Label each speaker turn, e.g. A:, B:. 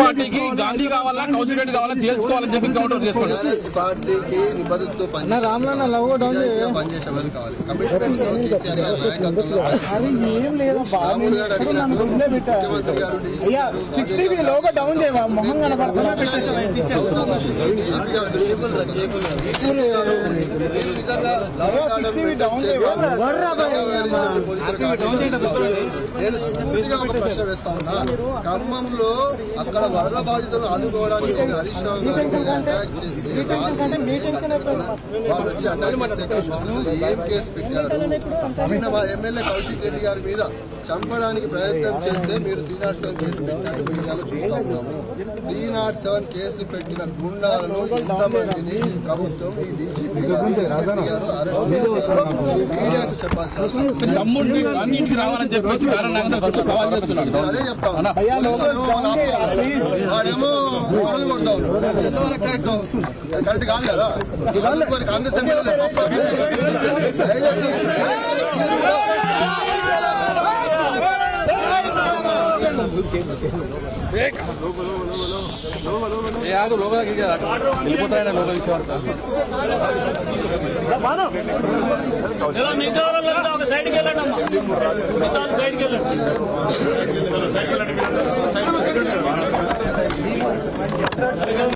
A: పార్టీకి గాంధీ కావాలా కౌశల్ రెడ్డి కావాలా చేసుకోవాలని చెప్పి కౌంటర్ చేస్తారు.
B: టీఆర్ఎస్ పార్టీకి నిబద్ధతతో పనిచేసే వాళ్ళు కావాలి. కమిట్మెంట్ తో కేసీఆర్ గారి నాయకత్వంలో రాములు గారు అడిగినట్టు ముఖ్యమంత్రి గారు నేను స్ఫూర్తిగా ఒక ప్రశ్న వేస్తా ఉన్నా. ఖమ్మంలో అక్కడ వరద బాధితులను ఆదుకోవడానికి హరీష్ రావు గారు అటాక్ చేస్తే వాళ్ళు వచ్చి అటాక్ చేస్తే ఏం కేసు పెట్టారు? నిన్న మా ఎమ్మెల్యే కౌశిక్ రెడ్డి గారి మీద చంపడానికి ప్రయత్నం చేస్తే మీరు 307 కేసు పెట్టినట్టు మీడియాలో చూస్తా ఉన్నాము. 307 కేసు పెట్టిన గుండాలను ఎంతమందిని ప్రభుత్వం ఈ డీజీపీ గారు ఎస్ఐపీ గారు అరెస్ట్ చేశారు? మీడియాకు చెప్పాల్సిన అదే చెప్తా ఉన్నా. వాడేమో మొదలు కొడతా ఉన్నాడు. ఎంతవరకు కరెక్ట్ కాదు కదా. కాంగ్రెస్ ఎమ్మెల్యే
A: వెళ్ళిపోతాయన
C: మిగతా సైడ్కి వెళ్ళండి అమ్మా, మిగతా సైడ్కి వెళ్ళండి.